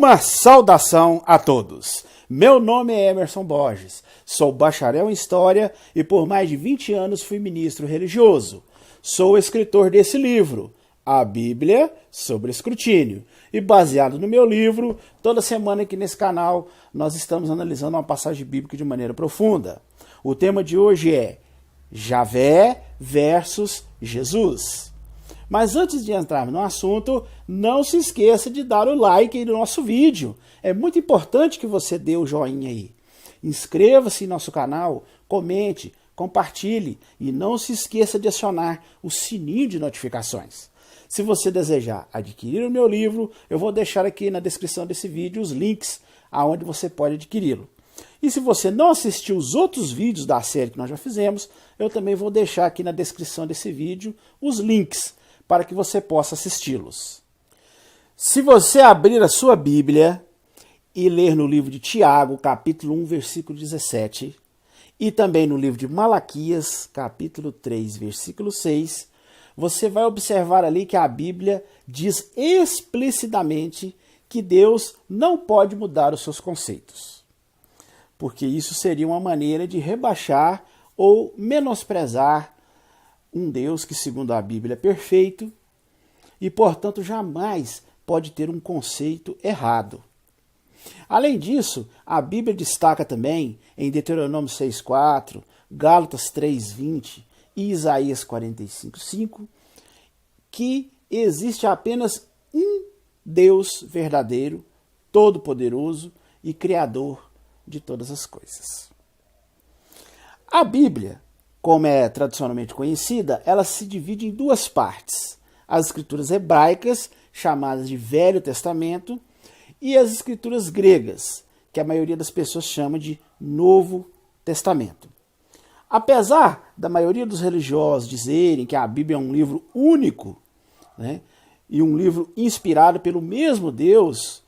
Uma saudação a todos. Meu nome é Emerson Borges, sou bacharel em História e por mais de 20 anos fui ministro religioso. Sou o escritor desse livro, A Bíblia sobre Escrutínio. E baseado no meu livro, toda semana aqui nesse canal nós estamos analisando uma passagem bíblica de maneira profunda. O tema de hoje é Javé versus Jesus. Mas antes de entrarmos no assunto, não se esqueça de dar o like aí no nosso vídeo. É muito importante que você dê o joinha aí. Inscreva-se em nosso canal, comente, compartilhe e não se esqueça de acionar o sininho de notificações. Se você desejar adquirir o meu livro, eu vou deixar aqui na descrição desse vídeo os links aonde você pode adquiri-lo. E se você não assistiu os outros vídeos da série que nós já fizemos, eu também vou deixar aqui na descrição desse vídeo os links para que você possa assisti-los. Se você abrir a sua Bíblia e ler no livro de Tiago, capítulo 1, versículo 17, e também no livro de Malaquias, capítulo 3, versículo 6, você vai observar ali que a Bíblia diz explicitamente que Deus não pode mudar os seus conceitos, porque isso seria uma maneira de rebaixar ou menosprezar um Deus que, segundo a Bíblia, é perfeito e, portanto, jamais pode ter um conceito errado. Além disso, a Bíblia destaca também em Deuteronômio 6,4, Gálatas 3,20 e Isaías 45,5 que existe apenas um Deus verdadeiro, todo-poderoso e criador de todas as coisas. A Bíblia, como é tradicionalmente conhecida, ela se divide em duas partes. As escrituras hebraicas, chamadas de Velho Testamento, e as escrituras gregas, que a maioria das pessoas chama de Novo Testamento. Apesar da maioria dos religiosos dizerem que a Bíblia é um livro único, né, e um livro inspirado pelo mesmo Deus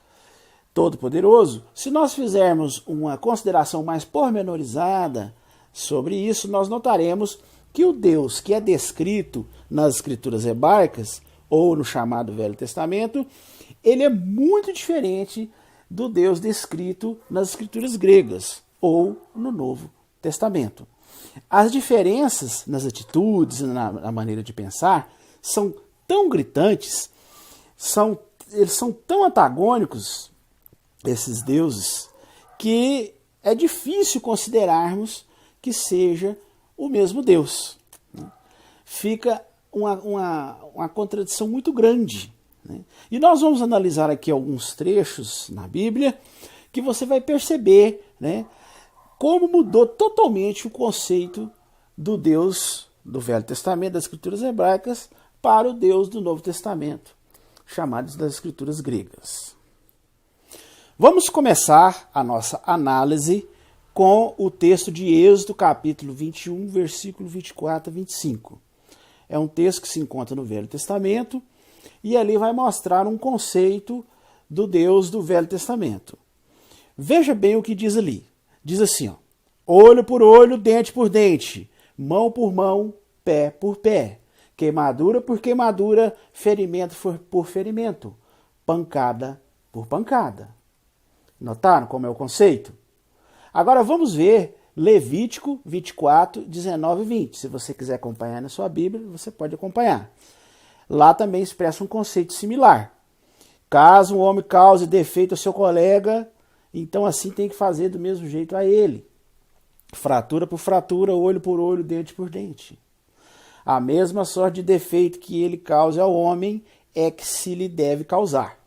Todo-Poderoso, se nós fizermos uma consideração mais pormenorizada sobre isso, nós notaremos que o Deus que é descrito nas escrituras hebraicas, ou no chamado Velho Testamento, ele é muito diferente do Deus descrito nas escrituras gregas, ou no Novo Testamento. As diferenças nas atitudes e na maneira de pensar são tão gritantes, eles são tão antagônicos, esses deuses, que é difícil considerarmos que seja o mesmo Deus. Fica uma contradição muito grande. E nós vamos analisar aqui alguns trechos na Bíblia que você vai perceber, como mudou totalmente o conceito do Deus do Velho Testamento, das Escrituras hebraicas, para o Deus do Novo Testamento, chamados das Escrituras gregas. Vamos começar a nossa análise com o texto de Êxodo, capítulo 21, versículo 24 a 25. É um texto que se encontra no Velho Testamento e ali vai mostrar um conceito do Deus do Velho Testamento. Veja bem o que diz ali. Diz assim, ó, olho por olho, dente por dente, mão por mão, pé por pé, queimadura por queimadura, ferimento por ferimento, pancada por pancada. Notaram como é o conceito? Agora vamos ver Levítico 24, 19 e 20. Se você quiser acompanhar na sua Bíblia, você pode acompanhar. Lá também expressa um conceito similar. Caso um homem cause defeito ao seu colega, então assim tem que fazer do mesmo jeito a ele. Fratura por fratura, olho por olho, dente por dente. A mesma sorte de defeito que ele cause ao homem é que se lhe deve causar.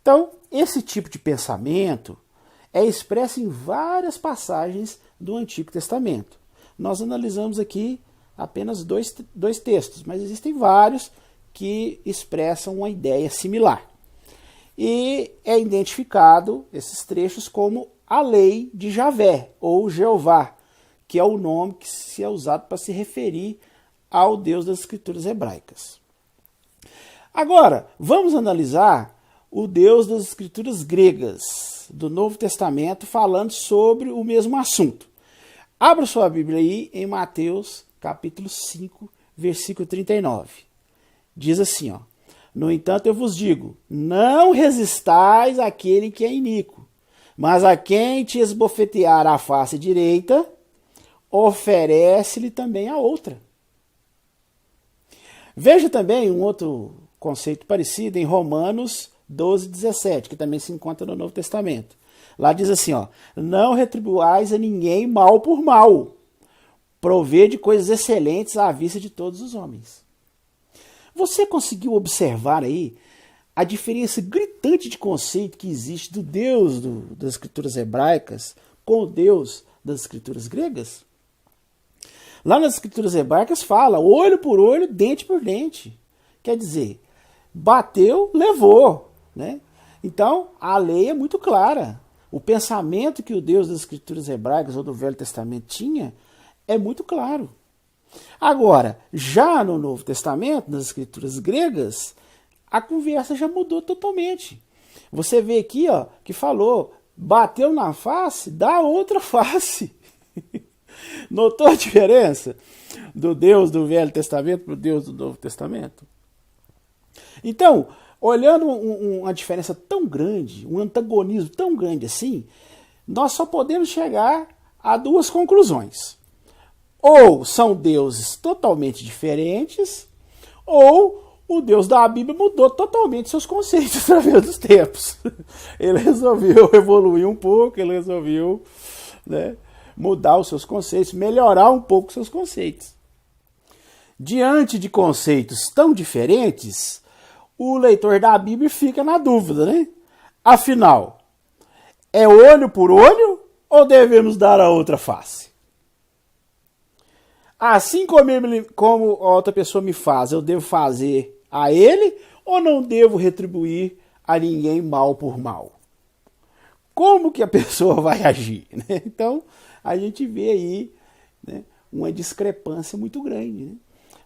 Então, esse tipo de pensamento é expresso em várias passagens do Antigo Testamento. Nós analisamos aqui apenas dois textos, mas existem vários que expressam uma ideia similar. E é identificado esses trechos como a lei de Javé, ou Jeová, que é o nome que se é usado para se referir ao Deus das Escrituras hebraicas. Agora, vamos analisar o Deus das Escrituras gregas, do Novo Testamento, falando sobre o mesmo assunto. Abra sua Bíblia aí em Mateus, capítulo 5, versículo 39. Diz assim, ó, No entanto, eu vos digo, não resistais àquele que é iníquo, mas a quem te esbofetear a face direita, oferece-lhe também a outra. Veja também um outro conceito parecido em Romanos 12:17, que também se encontra no Novo Testamento. Lá diz assim, ó, não retribuais a ninguém mal por mal, provede coisas excelentes à vista de todos os homens. Você conseguiu observar aí a diferença gritante de conceito que existe do Deus das escrituras hebraicas com o Deus das escrituras gregas? Lá nas escrituras hebraicas fala olho por olho, dente por dente. Quer dizer, bateu, levou, né? Então, a lei é muito clara. O pensamento que o Deus das escrituras hebraicas ou do Velho Testamento tinha é muito claro. Agora, já no Novo Testamento, nas escrituras gregas, a conversa já mudou totalmente. Você vê aqui, ó, que falou, bateu na face, dá outra face. Notou a diferença do Deus do Velho Testamento para o Deus do Novo Testamento? Então, olhando uma diferença tão grande, um antagonismo tão grande assim, nós só podemos chegar a duas conclusões. Ou são deuses totalmente diferentes, ou o Deus da Bíblia mudou totalmente seus conceitos através dos tempos. Ele resolveu evoluir um pouco, ele resolveu, né, mudar os seus conceitos, melhorar um pouco os seus conceitos. Diante de conceitos tão diferentes, o leitor da Bíblia fica na dúvida, né? Afinal, é olho por olho ou devemos dar a outra face? Assim como a outra pessoa me faz, eu devo fazer a ele ou não devo retribuir a ninguém mal por mal? Como que a pessoa vai agir, né? Então, a gente vê aí, né, uma discrepância muito grande, né?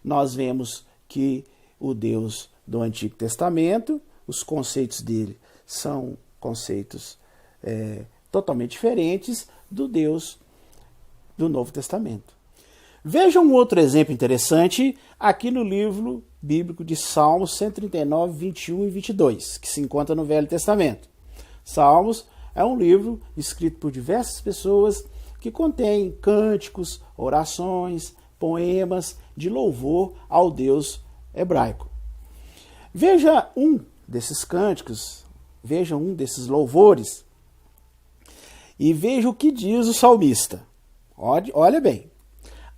Nós vemos que o Deus do Antigo Testamento, os conceitos dele são conceitos totalmente diferentes do Deus do Novo Testamento. Veja um outro exemplo interessante aqui no livro bíblico de Salmos 139, 21 e 22, que se encontra no Velho Testamento. Salmos é um livro escrito por diversas pessoas que contém cânticos, orações, poemas de louvor ao Deus hebraico. Veja um desses cânticos, veja um desses louvores e veja o que diz o salmista. Olha bem.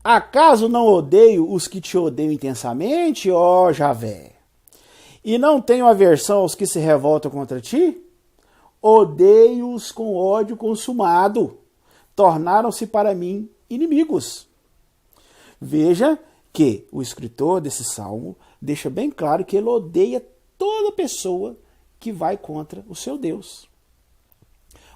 Acaso não odeio os que te odeiam intensamente, ó Javé? E não tenho aversão aos que se revoltam contra ti? Odeio-os com ódio consumado. Tornaram-se para mim inimigos. Veja que o escritor desse salmo deixa bem claro que ele odeia toda pessoa que vai contra o seu Deus.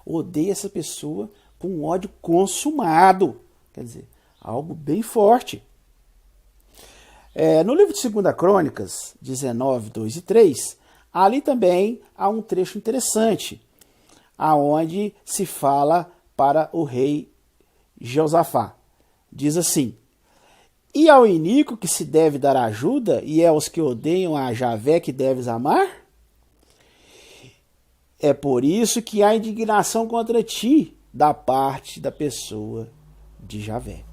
Odeia essa pessoa com ódio consumado. Quer dizer, algo bem forte. No livro de 2 Crônicas, 19, 2 e 3, ali também há um trecho interessante, aonde se fala para o rei Jeosafá. Diz assim: e ao iníquo que se deve dar ajuda, e é aos que odeiam a Javé que deves amar? É por isso que há indignação contra ti da parte da pessoa de Javé.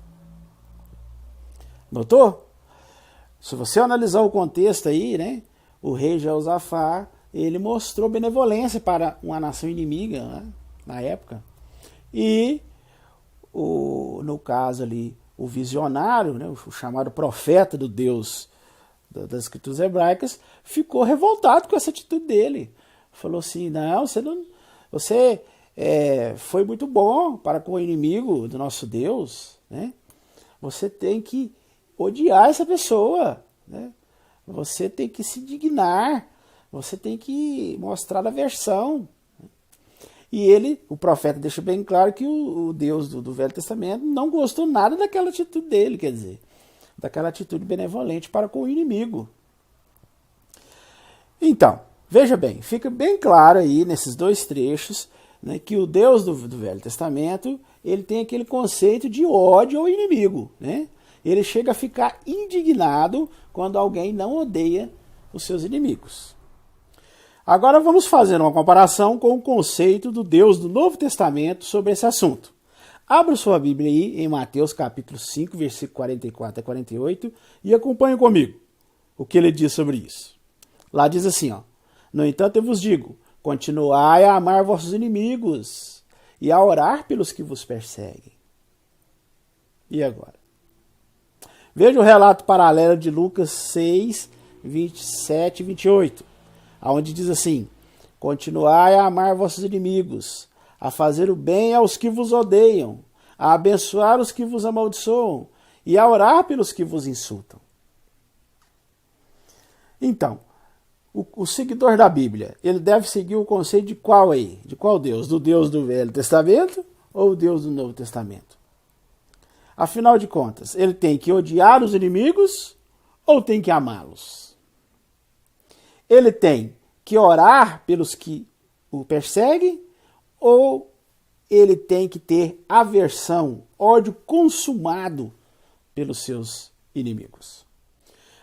Notou? Se você analisar o contexto aí, né, o rei Jeosafá, ele mostrou benevolência para uma nação inimiga, né, na época. E, no caso ali, o visionário, né, o chamado profeta do Deus das escrituras hebraicas, ficou revoltado com essa atitude dele. Falou assim, não, você foi muito bom para com o inimigo do nosso Deus, né? Você tem que odiar essa pessoa, né? Você tem que se indignar, você tem que mostrar aversão. E o profeta, deixa bem claro que o Deus do Velho Testamento não gostou nada daquela atitude dele, quer dizer, daquela atitude benevolente para com o inimigo. Então, veja bem, fica bem claro aí nesses dois trechos, né, que o Deus do Velho Testamento, ele tem aquele conceito de ódio ao inimigo, né? Ele chega a ficar indignado quando alguém não odeia os seus inimigos. Agora vamos fazer uma comparação com o conceito do Deus do Novo Testamento sobre esse assunto. Abra sua Bíblia aí em Mateus capítulo 5, versículo 44 a 48 e acompanhe comigo o que ele diz sobre isso. Lá diz assim, ó: no entanto eu vos digo, continuai a amar vossos inimigos e a orar pelos que vos perseguem. E agora? Veja o relato paralelo de Lucas 6, 27 e 28. Onde diz assim: continuai a amar vossos inimigos, a fazer o bem aos que vos odeiam, a abençoar os que vos amaldiçoam e a orar pelos que vos insultam. Então, o seguidor da Bíblia, ele deve seguir o conceito de qual aí? De qual Deus? Do Deus do Velho Testamento ou o Deus do Novo Testamento? Afinal de contas, ele tem que odiar os inimigos ou tem que amá-los? Ele tem que orar pelos que o perseguem ou ele tem que ter aversão, ódio consumado pelos seus inimigos?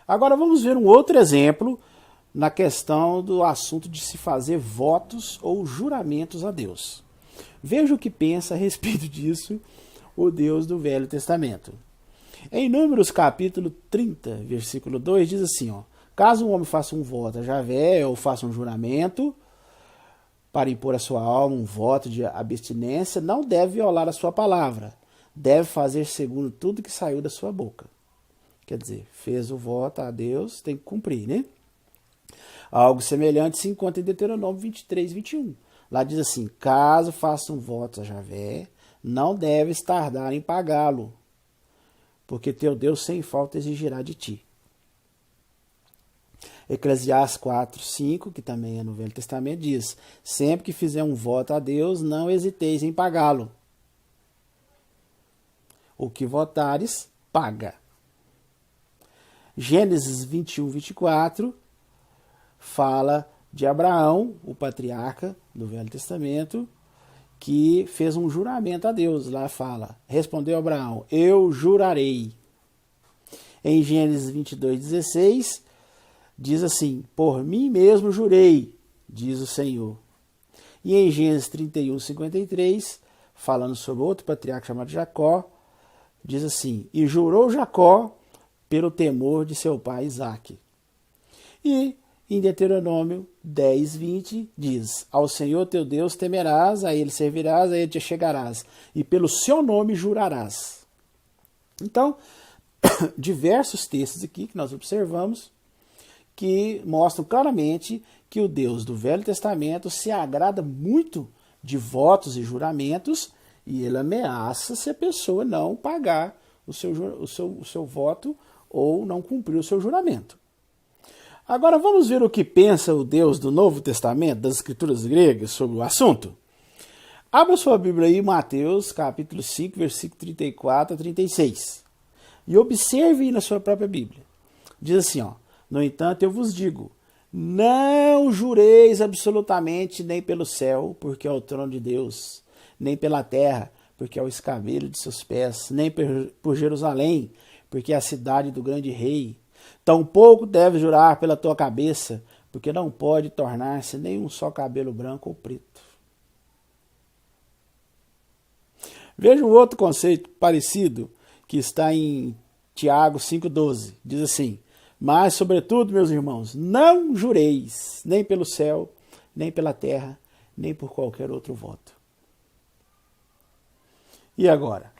Agora vamos ver um outro exemplo na questão do assunto de se fazer votos ou juramentos a Deus. Veja o que pensa a respeito disso o Deus do Velho Testamento. Em Números capítulo 30, versículo 2, diz assim, ó: caso um homem faça um voto a Javé ou faça um juramento para impor a sua alma um voto de abstinência, não deve violar a sua palavra. Deve fazer segundo tudo que saiu da sua boca. Quer dizer, fez o voto a Deus, tem que cumprir, né? Algo semelhante se encontra em Deuteronômio 23, 21. Lá diz assim: caso faça um voto a Javé, não deves tardar em pagá-lo, porque teu Deus sem falta exigirá de ti. Eclesiastes 4, 5, que também é no Velho Testamento, diz: sempre que fizer um voto a Deus, não hesiteis em pagá-lo. O que votares, paga. Gênesis 21, 24 fala de Abraão, o patriarca do Velho Testamento, que fez um juramento a Deus. Lá fala: respondeu Abraão, eu jurarei. Em Gênesis 22, 16, diz assim: por mim mesmo jurei, diz o Senhor. E em Gênesis 31, 53, falando sobre outro patriarca chamado Jacó, diz assim: e jurou Jacó pelo temor de seu pai Isaque. E em Deuteronômio 10, 20, diz: ao Senhor teu Deus temerás, a ele servirás, a ele te chegarás, e pelo seu nome jurarás. Então, diversos textos aqui que nós observamos que mostram claramente que o Deus do Velho Testamento se agrada muito de votos e juramentos, e ele ameaça se a pessoa não pagar o seu voto ou não cumprir o seu juramento. Agora vamos ver o que pensa o Deus do Novo Testamento, das Escrituras gregas, sobre o assunto. Abra sua Bíblia aí, Mateus capítulo 5, versículo 34 a 36. E observe aí na sua própria Bíblia. Diz assim, ó: no entanto, eu vos digo, não jureis absolutamente nem pelo céu, porque é o trono de Deus, nem pela terra, porque é o escabelo de seus pés, nem por Jerusalém, porque é a cidade do grande rei. Tampouco deves jurar pela tua cabeça, porque não pode tornar-se nem um só cabelo branco ou preto. Veja um outro conceito parecido, que está em Tiago 5,12. Diz assim: mas, sobretudo, meus irmãos, não jureis, nem pelo céu, nem pela terra, nem por qualquer outro voto. E agora,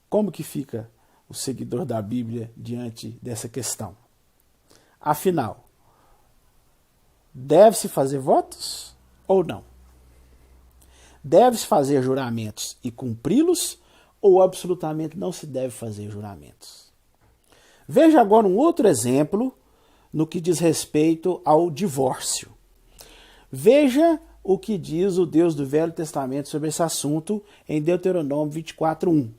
como que fica o seguidor da Bíblia diante dessa questão? Afinal, deve-se fazer votos ou não? Deve-se fazer juramentos e cumpri-los ou absolutamente não se deve fazer juramentos? Veja agora um outro exemplo no que diz respeito ao divórcio. Veja o que diz o Deus do Velho Testamento sobre esse assunto em Deuteronômio 24:1.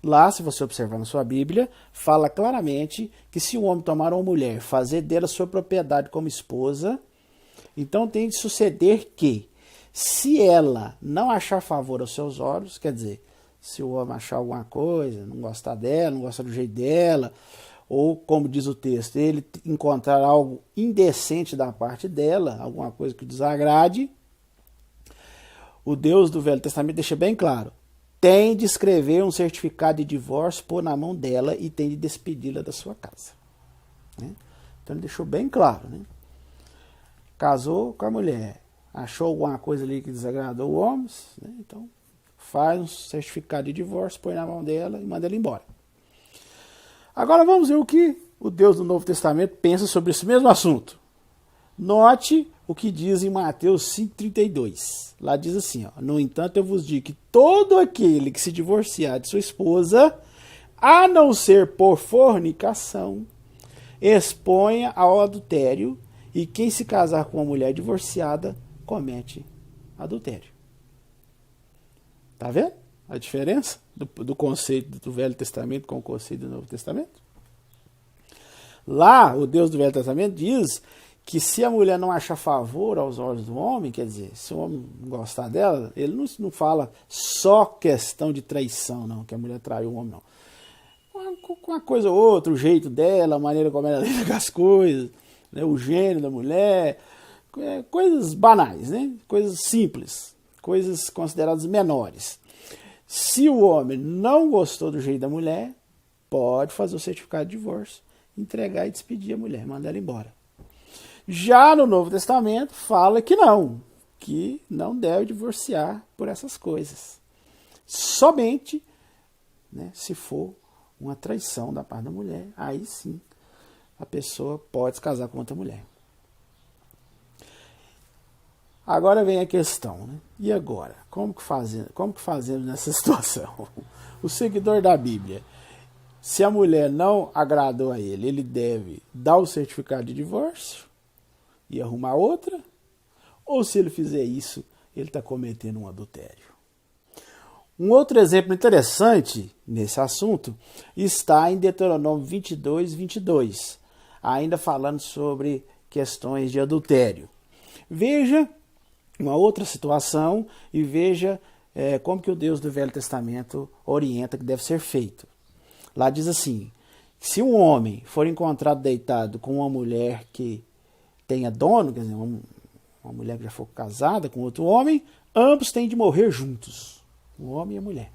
Lá, se você observar na sua Bíblia, fala claramente que se um homem tomar uma mulher, fazer dela sua propriedade como esposa, então tem de suceder que, se ela não achar favor aos seus olhos, quer dizer, se o homem achar alguma coisa, não gostar dela, não gostar do jeito dela, ou como diz o texto, ele encontrar algo indecente da parte dela, alguma coisa que desagrade, o Deus do Velho Testamento deixa bem claro, tem de escrever um certificado de divórcio, pôr na mão dela e tem de despedi-la da sua casa. Né? Então ele deixou bem claro. Né? Casou com a mulher, achou alguma coisa ali que desagradou o homem, né? Então faz um certificado de divórcio, põe na mão dela e manda ela embora. Agora vamos ver o que o Deus do Novo Testamento pensa sobre esse mesmo assunto. Note o que diz em Mateus 5,32. Lá diz assim, ó, no entanto eu vos digo que todo aquele que se divorciar de sua esposa, a não ser por fornicação, exponha ao adultério, e quem se casar com uma mulher divorciada, comete adultério. Tá vendo a diferença do conceito do Velho Testamento com o conceito do Novo Testamento? Lá, o Deus do Velho Testamento diz que se a mulher não achar favor aos olhos do homem, quer dizer, se o homem não gostar dela, ele não fala só questão de traição, não, que a mulher traiu o homem, não. Uma coisa ou outra, o jeito dela, a maneira como ela lida com as coisas, né, o gênero da mulher, coisas banais, né, coisas simples, coisas consideradas menores. Se o homem não gostou do jeito da mulher, pode fazer o certificado de divórcio, entregar e despedir a mulher, mandar ela embora. Já no Novo Testamento fala que não deve divorciar por essas coisas. Somente, né, se for uma traição da parte da mulher, aí sim a pessoa pode se casar com outra mulher. Agora vem a questão, né? E agora? Como que fazemos nessa situação? O seguidor da Bíblia, se a mulher não agradou a ele, ele deve dar o certificado de divórcio e arrumar outra? Ou se ele fizer isso, ele está cometendo um adultério? Um outro exemplo interessante nesse assunto está em Deuteronômio 22, ainda falando sobre questões de adultério. Veja uma outra situação e veja como que o Deus do Velho Testamento orienta que deve ser feito. Lá diz assim, se um homem for encontrado deitado com uma mulher que tenha dono, quer dizer, uma mulher que já for casada com outro homem, ambos têm de morrer juntos, o homem e a mulher.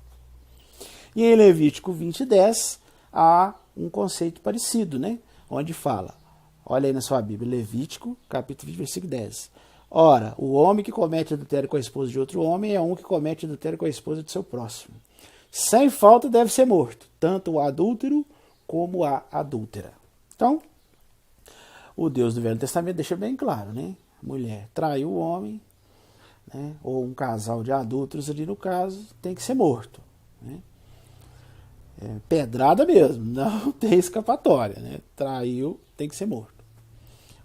E em Levítico 20:10 há um conceito parecido, né? Onde fala, olha aí na sua Bíblia, Levítico, capítulo 20, versículo 10. Ora, o homem que comete adultério com a esposa de outro homem é um que comete adultério com a esposa de seu próximo. Sem falta deve ser morto, tanto o adúltero como a adúltera. Então, o Deus do Velho Testamento deixa bem claro, né? A mulher traiu o homem, né? Ou um casal de adúlteros ali no caso, tem que ser morto. Né? Pedrada mesmo, não tem escapatória. Né? Traiu, tem que ser morto.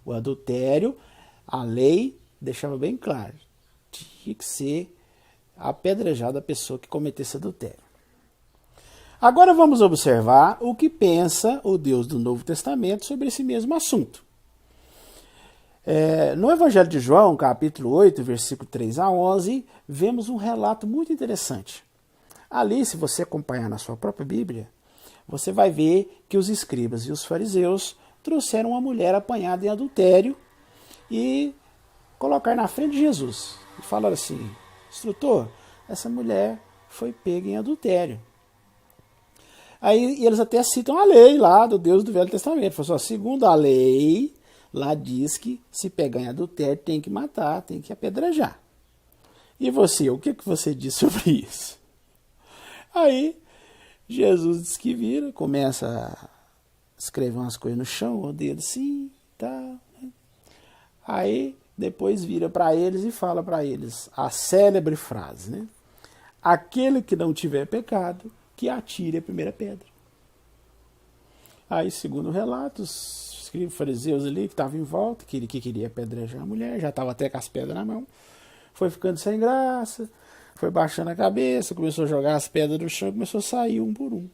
O adultério, a lei deixava bem claro, tinha que ser apedrejada a pessoa que cometesse adultério. Agora vamos observar o que pensa o Deus do Novo Testamento sobre esse mesmo assunto. No Evangelho de João, capítulo 8, versículo 3 a 11, vemos um relato muito interessante. Ali, se você acompanhar na sua própria Bíblia, você vai ver que os escribas e os fariseus trouxeram uma mulher apanhada em adultério e colocaram na frente de Jesus. E falaram assim, instrutor, essa mulher foi pega em adultério. Aí eles até citam a lei lá do Deus do Velho Testamento. Falou assim, segundo a lei, lá diz que se pegar em adultério tem que matar, tem que apedrejar. E você, o que você diz sobre isso? Aí Jesus diz que vira, começa a escrever umas coisas no chão, o dedo assim, tá. Aí depois vira para eles e fala para eles a célebre frase, né? Aquele que não tiver pecado, que atire a primeira pedra. Aí, segundo relatos, os escribas fariseus ali que estavam em volta, que queria apedrejar a mulher, já estava até com as pedras na mão, foi ficando sem graça, foi baixando a cabeça, começou a jogar as pedras no chão, começou a sair um por um.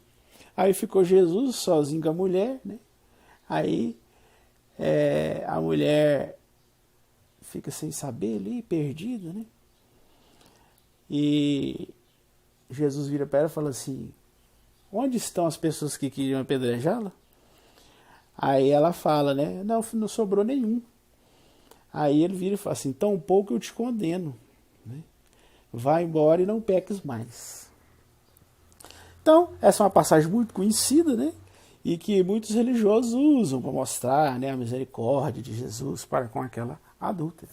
Aí ficou Jesus sozinho com a mulher, né? Aí a mulher fica sem saber ali, perdida, né? E Jesus vira para ela e fala assim, onde estão as pessoas que queriam apedrejá-la? Aí ela fala, né? Não, não sobrou nenhum. Aí ele vira e fala assim, tão pouco eu te condeno, né? Vai embora e não peques mais. Então, essa é uma passagem muito conhecida, né? E que muitos religiosos usam para mostrar, né, a misericórdia de Jesus para com aquela adúltera.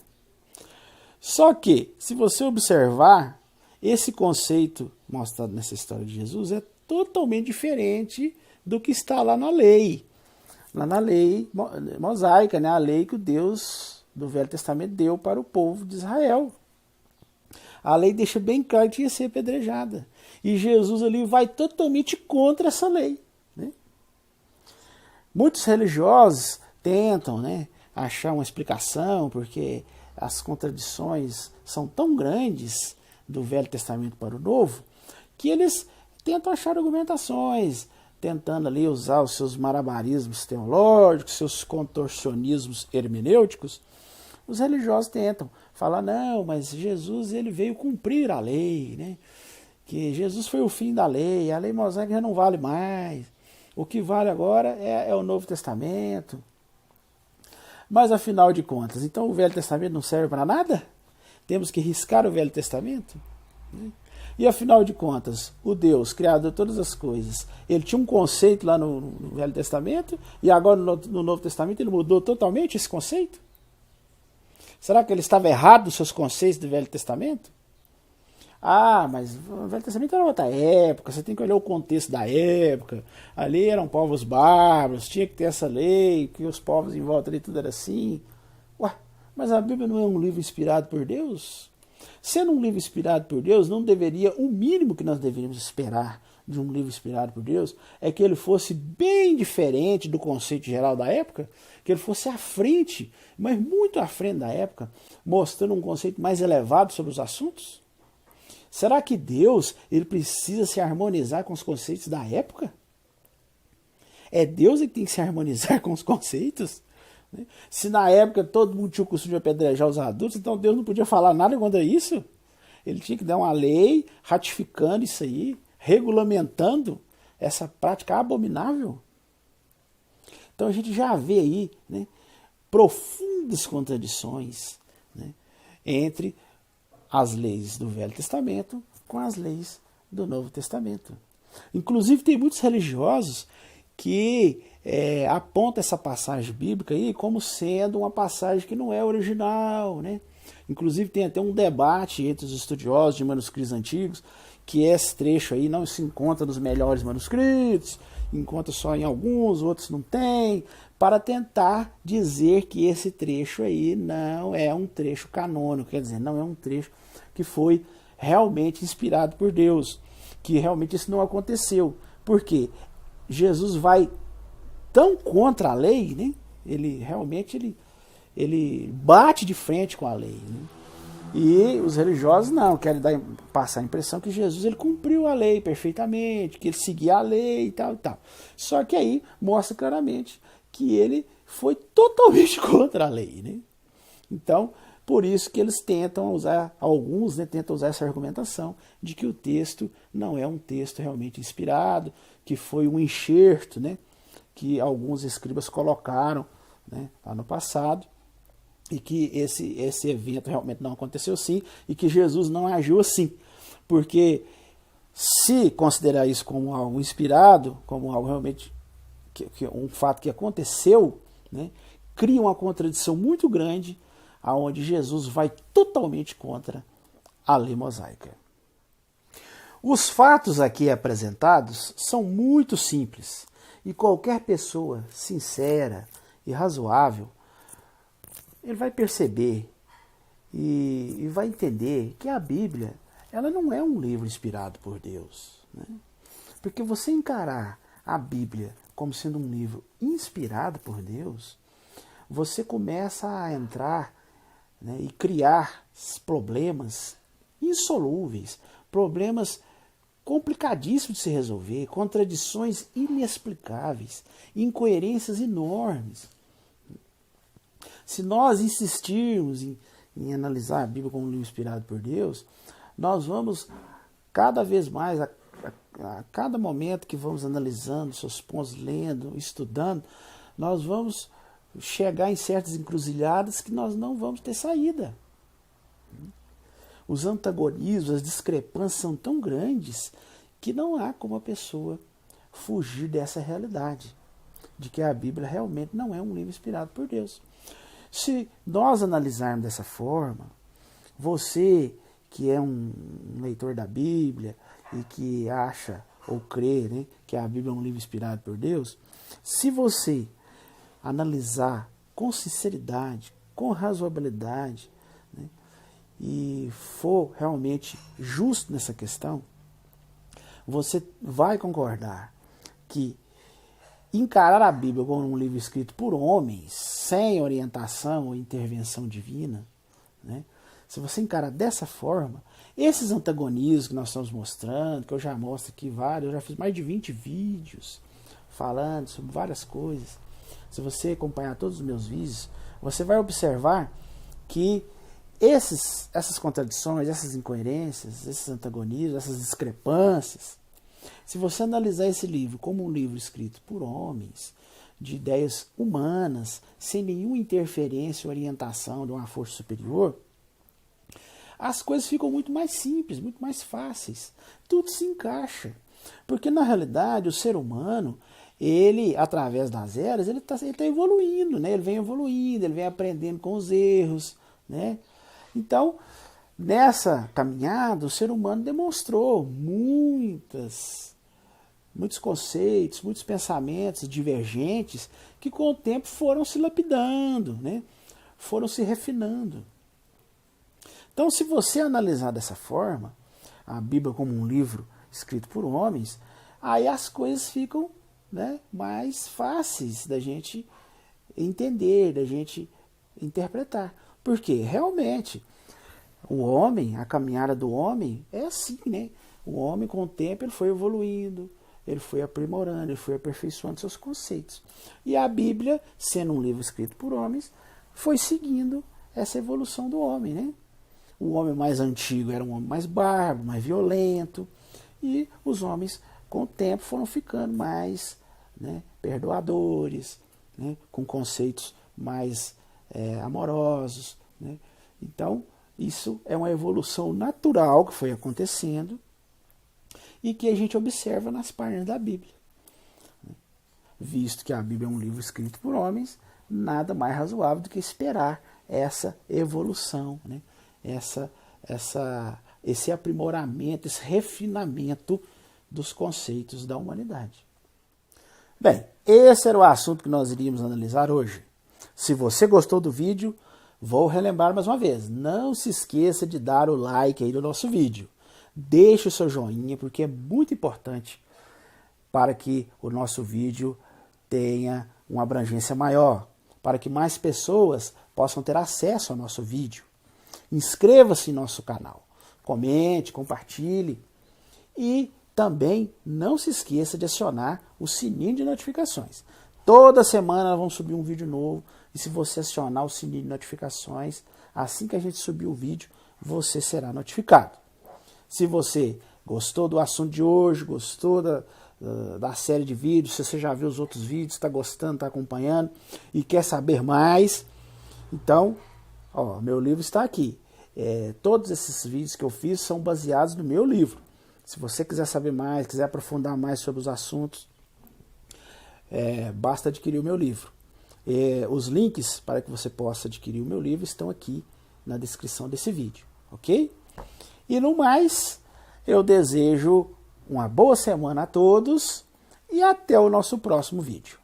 Só que, se você observar, esse conceito mostrado nessa história de Jesus é totalmente diferente do que está lá na lei. Lá na lei mosaica, né? A lei que o Deus do Velho Testamento deu para o povo de Israel. A lei deixa bem claro que ia ser apedrejada. E Jesus ali vai totalmente contra essa lei, né? Muitos religiosos tentam, né, achar uma explicação, porque as contradições são tão grandes do Velho Testamento para o Novo, que eles tentam achar argumentações, tentando ali usar os seus malabarismos teológicos, seus contorcionismos hermenêuticos. Os religiosos tentam falar, não, mas Jesus ele veio cumprir a lei, né? Que Jesus foi o fim da lei, a lei mosaica já não vale mais. O que vale agora é o Novo Testamento. Mas afinal de contas, então o Velho Testamento não serve para nada? Temos que riscar o Velho Testamento? E afinal de contas, o Deus, criador de todas as coisas, ele tinha um conceito lá no Velho Testamento e agora no Novo Testamento ele mudou totalmente esse conceito? Será que ele estava errado nos seus conceitos do Velho Testamento? Ah, mas o Velho Testamento era outra época, você tem que olhar o contexto da época. Ali eram povos bárbaros, tinha que ter essa lei, que os povos em volta ali tudo era assim. Ué, mas a Bíblia não é um livro inspirado por Deus? Sendo um livro inspirado por Deus, não deveria, o mínimo que nós deveríamos esperar de um livro inspirado por Deus é que ele fosse bem diferente do conceito geral da época, que ele fosse à frente, mas muito à frente da época, mostrando um conceito mais elevado sobre os assuntos? Será que Deus ele precisa se harmonizar com os conceitos da época? É Deus que tem que se harmonizar com os conceitos? Se na época todo mundo tinha o costume de apedrejar os adultos, então Deus não podia falar nada contra isso? Ele tinha que dar uma lei ratificando isso aí, regulamentando essa prática abominável? Então a gente já vê aí, né, profundas contradições, né, entre as leis do Velho Testamento com as leis do Novo Testamento. Inclusive tem muitos religiosos que apontam essa passagem bíblica aí como sendo uma passagem que não é original, né? Inclusive tem até um debate entre os estudiosos de manuscritos antigos que esse trecho aí não se encontra nos melhores manuscritos, encontra só em alguns, outros não tem, para tentar dizer que esse trecho aí não é um trecho canônico, quer dizer, não é um trecho que foi realmente inspirado por Deus, que realmente isso não aconteceu. Por quê? Jesus vai tão contra a lei, né? Ele realmente ele bate de frente com a lei, né? E os religiosos não, querem passar a impressão que Jesus ele cumpriu a lei perfeitamente, que ele seguia a lei e tal e tal. Só que aí mostra claramente que ele foi totalmente contra a lei, né? Então, por isso que eles tentam usar, alguns, né, tentam usar essa argumentação de que o texto não é um texto realmente inspirado, que foi um enxerto, né, que alguns escribas colocaram, né, lá no passado, e que esse evento realmente não aconteceu sim, e que Jesus não agiu assim. Porque se considerar isso como algo inspirado, como algo realmente, um fato que aconteceu, né, cria uma contradição muito grande, aonde Jesus vai totalmente contra a lei mosaica. Os fatos aqui apresentados são muito simples, e qualquer pessoa sincera e razoável ele vai perceber e vai entender que a Bíblia ela não é um livro inspirado por Deus, né? Porque você encarar a Bíblia como sendo um livro inspirado por Deus, você começa a entrar, né, e criar problemas insolúveis, problemas complicadíssimos de se resolver, contradições inexplicáveis, incoerências enormes. Se nós insistirmos em analisar a Bíblia como um livro inspirado por Deus, nós vamos cada vez mais, a cada momento que vamos analisando seus pontos, lendo, estudando, nós vamos chegar em certas encruzilhadas que nós não vamos ter saída. Os antagonismos, as discrepâncias são tão grandes que não há como a pessoa fugir dessa realidade, de que a Bíblia realmente não é um livro inspirado por Deus. Se nós analisarmos dessa forma, você que é um leitor da Bíblia e que acha ou crê, né, que a Bíblia é um livro inspirado por Deus, se você analisar com sinceridade, com razoabilidade, né, e for realmente justo nessa questão, você vai concordar que encarar a Bíblia como um livro escrito por homens, sem orientação ou intervenção divina, né, se você encarar dessa forma, esses antagonismos que nós estamos mostrando, que eu já mostro aqui vários, eu já fiz mais de 20 vídeos falando sobre várias coisas. Se você acompanhar todos os meus vídeos, você vai observar que essas contradições, essas incoerências, esses antagonismos, essas discrepâncias, se você analisar esse livro como um livro escrito por homens, de ideias humanas, sem nenhuma interferência ou orientação de uma força superior, as coisas ficam muito mais simples, muito mais fáceis. Tudo se encaixa. Porque, na realidade, o ser humano, ele, através das eras, ele tá evoluindo, né? Ele vem evoluindo, ele vem aprendendo com os erros, né? Então, nessa caminhada, o ser humano demonstrou muitos conceitos, muitos pensamentos divergentes que, com o tempo, foram se lapidando, né? Foram se refinando. Então, se você analisar dessa forma, a Bíblia como um livro escrito por homens, aí as coisas ficam, né, mais fáceis da gente entender, da gente interpretar. Porque, realmente, o homem, a caminhada do homem é assim, né? O homem, com o tempo, ele foi evoluindo, ele foi aprimorando, ele foi aperfeiçoando seus conceitos. E a Bíblia, sendo um livro escrito por homens, foi seguindo essa evolução do homem, né? O homem mais antigo era um homem mais bárbaro, mais violento, e os homens, com o tempo, foram ficando mais, né, perdoadores, né, com conceitos mais amorosos, né? Então, isso é uma evolução natural que foi acontecendo e que a gente observa nas páginas da Bíblia. Visto que a Bíblia é um livro escrito por homens, nada mais razoável do que esperar essa evolução, né? Esse aprimoramento, esse refinamento dos conceitos da humanidade. Bem, esse era o assunto que nós iríamos analisar hoje. Se você gostou do vídeo, vou relembrar mais uma vez, não se esqueça de dar o like aí no nosso vídeo. Deixe o seu joinha, porque é muito importante para que o nosso vídeo tenha uma abrangência maior, para que mais pessoas possam ter acesso ao nosso vídeo. Inscreva-se em nosso canal, comente, compartilhe e também não se esqueça de acionar o sininho de notificações. Toda semana nós vamos subir um vídeo novo e se você acionar o sininho de notificações, assim que a gente subir o vídeo, você será notificado. Se você gostou do assunto de hoje, gostou da série de vídeos, se você já viu os outros vídeos, está gostando, está acompanhando e quer saber mais, então, ó, meu livro está aqui. Todos esses vídeos que eu fiz são baseados no meu livro. Se você quiser saber mais, quiser aprofundar mais sobre os assuntos, basta adquirir o meu livro. Os links para que você possa adquirir o meu livro estão aqui na descrição desse vídeo, ok? E no mais, eu desejo uma boa semana a todos e até o nosso próximo vídeo.